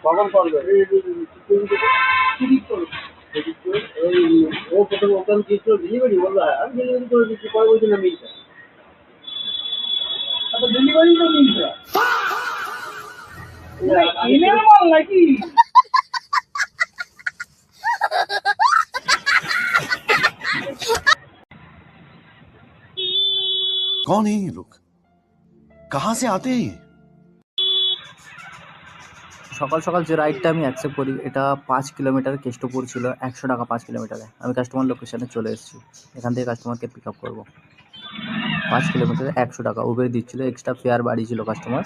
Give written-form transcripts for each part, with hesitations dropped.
কখন করবে? ওই ও প্রথম ওখান দিয়েছিল ডেলিভারি, বললো আমি ডেলিভারি করে দিচ্ছি, পরে বলছি না মিলটা ডেলিভারি তো মিলটা নাকি। कौन है ये लोग, कहां से आते हैं ये? সকাল সকাল যে রাইডটা আমি অ্যাকসেপ্ট করি এটা 5 কিলোমিটার কেষ্টপুর ছিল, 100 টাকা 5 কিলোমিটারে। আমি কাস্টমার লোকেশনে চলে এসেছি, এখান থেকে কাস্টমারকে পিক আপ করবো। 5 কিলোমিটারে 100 টাকা উবের দিচ্ছিল, এক্সট্রা ফেয়ার বাড়িয়েছিল কাস্টমার।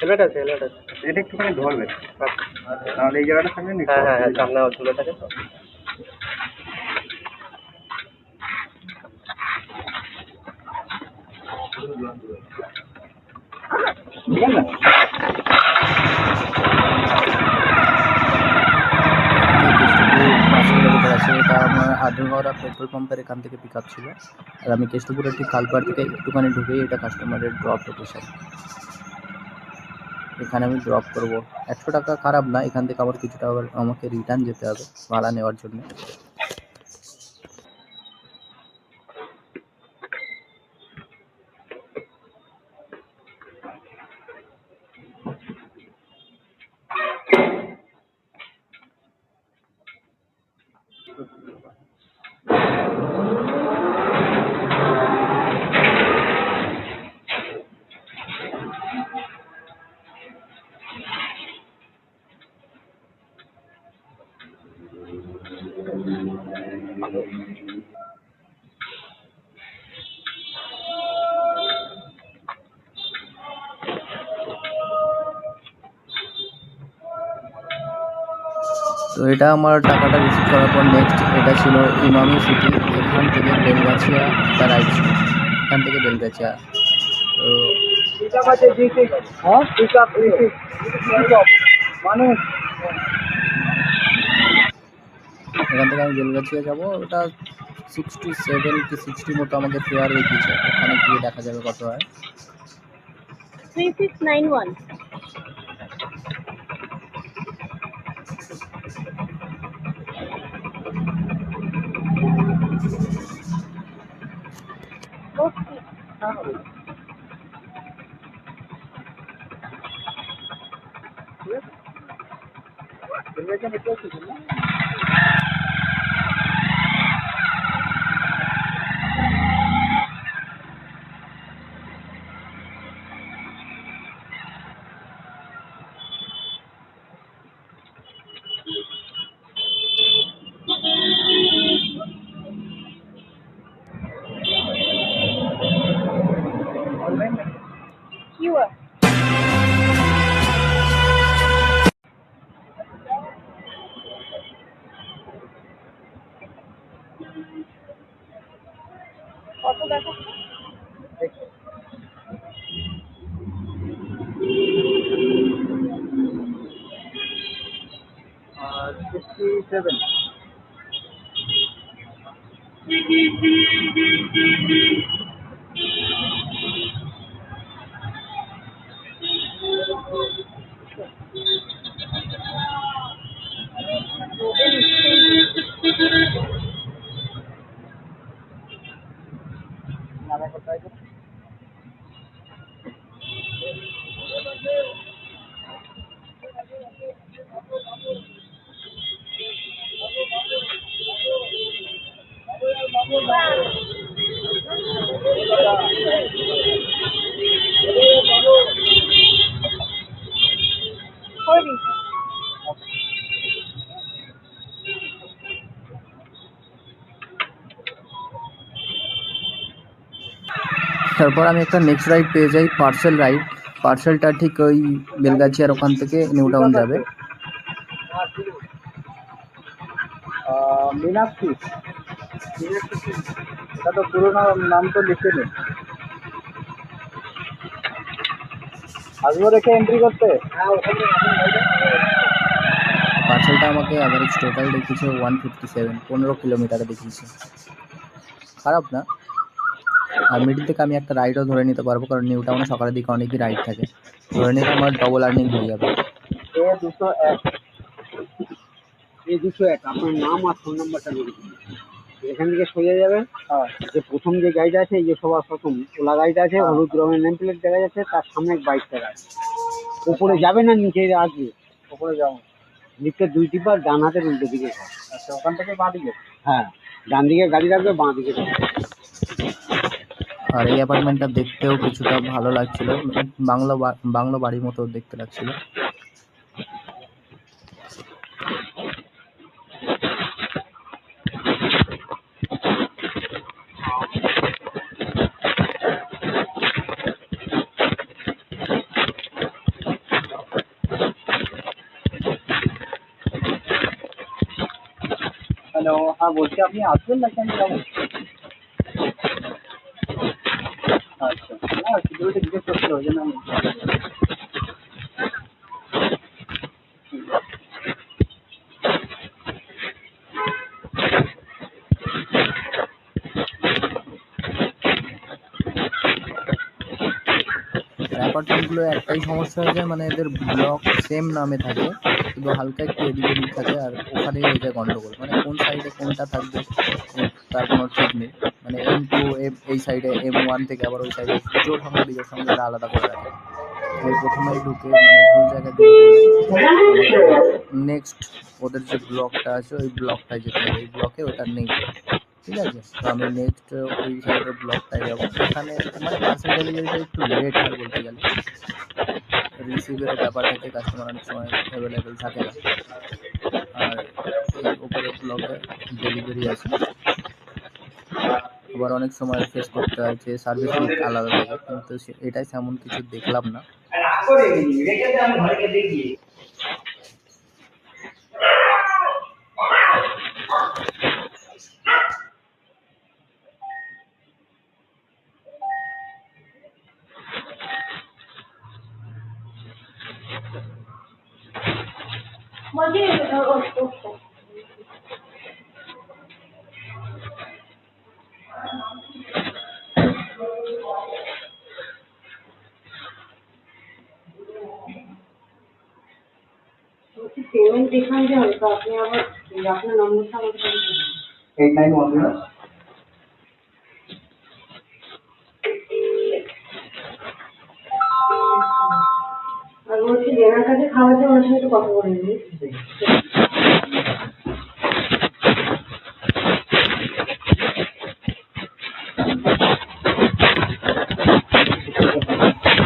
হেলমেট আছে, হেলমেট আছে। এটা একটুখানি ধরবে তাহলে এই জায়গাটা সামনে নিতে। হ্যাঁ হ্যাঁ, সামনে ঝুলে থাকে তো। ঠিক আছে। এটা আমার আধুগড়া পেট্রোল পাম্পের এখান থেকে পিক আপ ছিল, আর আমি কেষ্টপুরের ঠিক খালপাড় থেকে একটুখানি ঢুকেই এটা কাস্টমারের ড্রপ লোকেশন। এখানে আমি ড্রপ করবো। 100 টাকা খারাপ না, এখান থেকে আবার কিছুটা আবার আমাকে রিটার্ন যেতে হবে ভাড়া নেওয়ার জন্য। তো এটা আমার টাকাটা রিসিভ করার পর নেক্সট এটা ছিল ইমামি সিটি, এখান থেকে বেলগাছিয়া একটা রাইড ছিল, এখান থেকে বেলগাছিয়া। তো এখান থেকে আমি বেলগাছিয়া যাবো, ওটা 67 কি 60 মতো আমাদের ফেয়ার দেখিয়েছে, ওখানে গিয়ে দেখা যাবে কত হয়। 3691 QR কত দেখাচ্ছে? আর 67। তারপর আমি একটা নেক্সট রাইড পেয়ে যাই, পার্সেল রাইড। পার্সেলটা ঠিক ওই বেলগাছিয়ার ওখান থেকে নিউ টাউন যাবে। মীনাক্ষী, এটা তো পুরো নাম তো লিখে নিন। আসবো রেখে এন্ট্রি করতে। হ্যাঁ, ওখানে পার্সেলটা আমাকে অ্যাভারেজ টোটাল দেখিয়েছে 157, 15 কিলোমিটারে দেখিয়েছে। খারাপ না। আর মিডিল থেকে আমি একটা রাইডও ধরে নিতে পারবো, কারণ নিউ টাউনে সকালের দিকে অনেকই রাইড থাকে। ধরে নিলে আমার ডবল আর্নিং হয়ে যাবে। A201 আপনার নাম আর ফোন নাম্বারটা লিখে দিন। এখান থেকে সোজা যাবেন, যে প্রথম যে গাড়িটা আছে, এই যে সবার প্রথম ওলা গাড়িটা আছে, হলুদ রঙের নেম প্লেট দেখা যাচ্ছে, তার সামনে বাইক টাকা আছে। উপরে যাবে না নিচে আসবে? উপরে যাবো। লিফটের 2 টিপার ডান হাতের উল্টো দিকে। আচ্ছা, ওখান থেকে বাঁ দিকে? হ্যাঁ, ডান দিকে গাড়ি রাখবে, বাঁ দিকে যাবে। আর এই অ্যাপার্টমেন্টটা দেখতেও কিছুটা ভালো লাগছিল, বাংলো বাড়ির মতো দেখতে লাগছিল। হ্যালো, হ্যাঁ বলছি, আপনি আসবেন নাকি আমি যাবো? আচ্ছা, না সিকিউরিটি জিজ্ঞেস করছিল, ওই জন্য আমি অ্যাপার্টমেন্টগুলো একটাই সমস্যা হয়ে যায়, মানে এদের ব্লক সেম নামে থাকে, শুধু হালকা একটু এদিক ওদিক থাকে, আর ওখানেই হয়ে যায় গন্ডগোল। মানে কোন সাইডে কোনটা থাকবে তার কোনো ঠিক নেই। মানে M2 এই সাইডে, M1 থেকে আবার ওই সাইডে জোর সঙ্গে বিজোর সঙ্গে এরা আলাদা করে রাখে। আমি প্রথমেই ঢুকে মানে ভুল জায়গায় ঢুকে পড়লাম। নেক্সট ওদের যে ব্লকটা আছে ওই ব্লকটায় যেতে হবে, এই ব্লকে ওটা নেই। ঠিক আছে, তো আমি নেক্সট ওই সাইডের ব্লকটায় যাবো। এখানে মানে পার্সেল ডেলিভারিটা একটু লেট হয় বলতে গেলে, রিসিভেরও ব্যাপার থাকে, কাস্টমার অনেক সময় অ্যাভেলেবেল থাকে না। আর এই উপরের ব্লকে ডেলিভারি আছে, আবার অনেক সময় ফেস করতে হয় যে সার্ভিস রুট আলাদা থাকে, কিন্তু এটাই তেমন কিছু দেখলাম না। বলছি পেমেন্ট এখান দিয়ে হবে, তো আপনি আবার আপনার নম্বরটা আমাকে দিন। 8910। আর বলছি জেনার কাছে খাওয়াতে ওনার সাথে একটু কথা বলে নিন।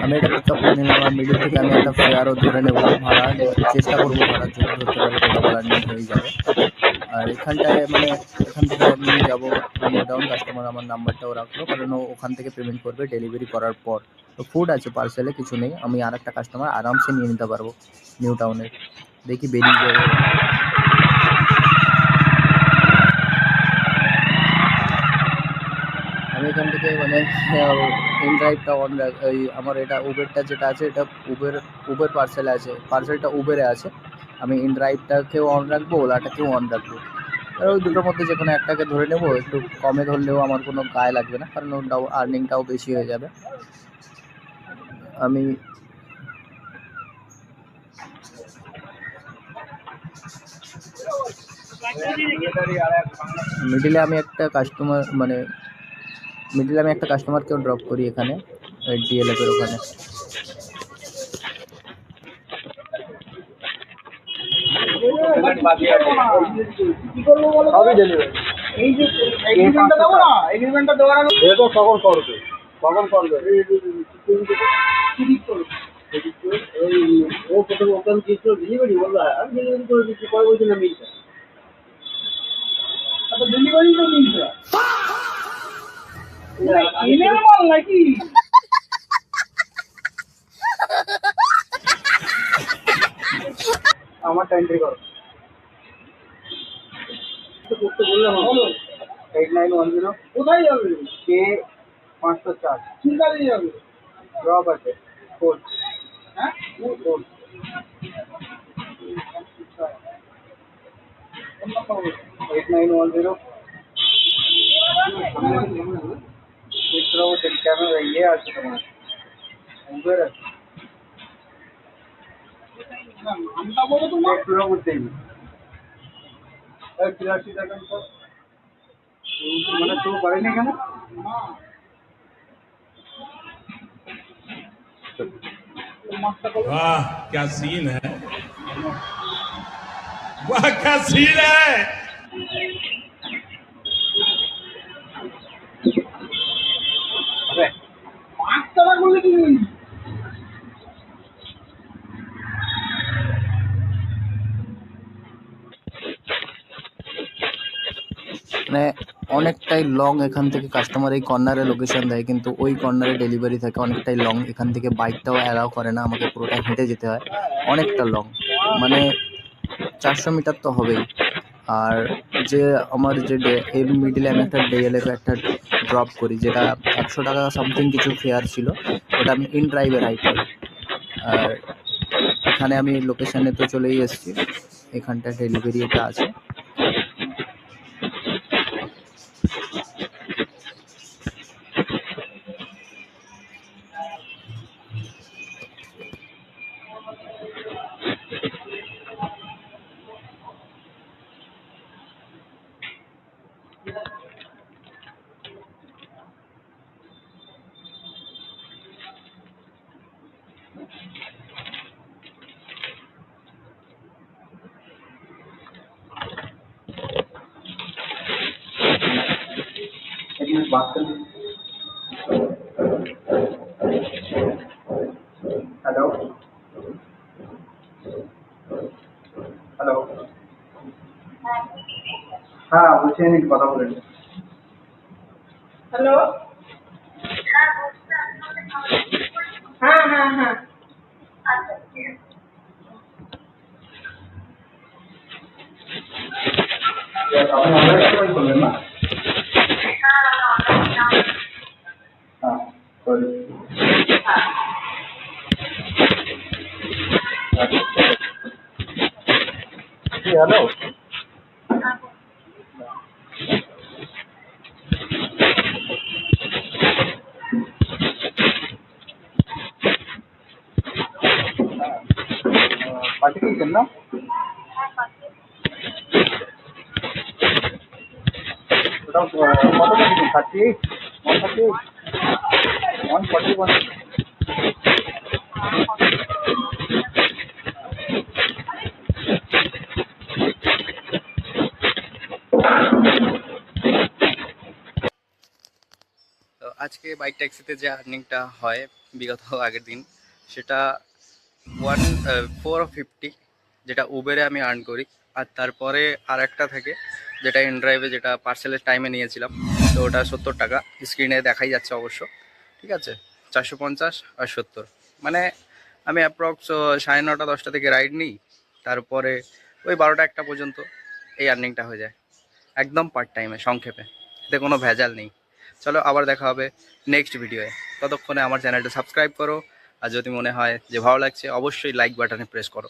আমি এটা পিক আপ করে নিলাম, আর মিডিল থেকে আমি একটা ফেয়ারও ধরে নেবো ভাড়া, চেষ্টা করবো ধরার জন্য, ধরতে পারি তো ডবল আর্নিং হয়ে যাবে। আর এখানটায় মানে এখান থেকে আমি যাবো নিউ টাউন, কাস্টমার আমার নাম্বারটাও রাখলো, কারণ ও ওখান থেকে পেমেন্ট করবে ডেলিভারি করার পর। তো ফুড আছে পার্সেলে, কিছু নেই, আমি আর একটা কাস্টমার আরামসে নিয়ে নিতে পারবো নিউ টাউনের। দেখি বেরিয়ে যাবো। আমি এখান থেকে মানে ইন ড্রাইভটা অন ওই আমার এটা উবেরটা যেটা আছে, এটা উবের পার্সেলে আছে, পার্সেলটা উবেরে আছে। আমি ইন ড্রাইভটাকেও অন রাখবো, ওলাটাকেও অন রাখবো। আর ওই দুটোর মধ্যে যে কোনো একটাকে ধরে নেবো, একটু কমে ধরলেও আমার কোনো গায়ে লাগবে না, কারণ ওটাও আর্নিংটাও বেশি হয়ে যাবে। আমি মিডিলে আমি একটা কাস্টমারকেও ড্রপ করি এখানে ডিএলএফ এর ওখানে। সবই ডেলিভারি। এই যে এগ্রিমেন্টটা দেবো না, এগ্রিমেন্টটা দেওয়ার আগে দেখো কখন করবে, কখন করবে ওই ও প্রথম ওখান দিয়েছিল ডেলিভারি, বললো আমি ডেলিভারি করে দিচ্ছি, পরে বলছি না মিলছে। আচ্ছা, ডেলিভারি তো মিলছে ইমেল মাল নাকি? আমারটা এন্ট্রি করো। করতে বললাম 8910 কোথায় যাবে কে 504 ঠিক আছে যাবে ড্রপ আছে কোড হ্যাঁ কোড 8910 ক্যামেরা ইয়ে আছে তোমার উবের আছে নামটা বলো তোমার একটু করতেই বিরাশি টাকা মানে তো পারেনি কেন वाह क्या सीन है वाह क्या सीन है আরে 5 টাকা করলে কি মানে অনেকটাই লং এখান থেকে কাস্টমার এই কর্নারে লোকেশন দেয়, কিন্তু ওই কর্নারে ডেলিভারি থাকে অনেকটাই লং। এখান থেকে বাইকটাও অ্যালাউ করে না, আমাকে পুরোটা হেঁটে যেতে হয়, অনেকটা লং, মানে 400 মিটার তো হবেই। আর যে আমার যে এর মিডিলে আমি একটা ডিএলএফ একটা ড্রপ করি, যেটা 100 টাকা সামথিং কিছু ফেয়ার ছিল, ওটা আমি ইন ড্রাইভে রাইড করি। আর এখানে আমি লোকেশানে তো চলেই এসেছি, এখানটা ডেলিভারি এটা আছে। बात कर हेलो हेलो हाँ বলছি আমি কথা বলেন হ্যালো, হ্যাঁ হ্যাঁ হ্যাঁ, আপনি অনলাইন পেমেন্ট করবেন না হ্যাঁ সরি হ্যালো পাঠিয়েছেন না ওটা কত পাঠিয়েছেন 38 141 তো আজকে বাইক ট্যাক্সিতে যে আর্নিংটা হয় বিগত আগের দিন, সেটা 450, যেটা উবেরে আমি আর্ন করি। আর তারপরে আর একটা থাকে যেটা ইন ড্রাইভে, যেটা পার্সেলের টাইমে নিয়েছিলাম, তো ওটা 70 টাকা, স্ক্রিনে দেখাই যাচ্ছে অবশ্য, ঠিক আছে। 450 আর 70, মানে আমি অ্যাপ্রক্স 9:30 10টা থেকে রাইড নিই, তারপরে ওই 12টা 1টা পর্যন্ত এই আর্নিংটা হয়ে যায়, একদম পার্ট টাইমে, সংক্ষেপে, এতে কোনো ভেজাল নেই। চলো আবার দেখা হবে নেক্সট ভিডিওয়ে, ততক্ষণে আমার চ্যানেলটা সাবস্ক্রাইব করো, আর যদি মনে হয় যে ভালো লাগছে অবশ্যই লাইক বাটনে প্রেস করো।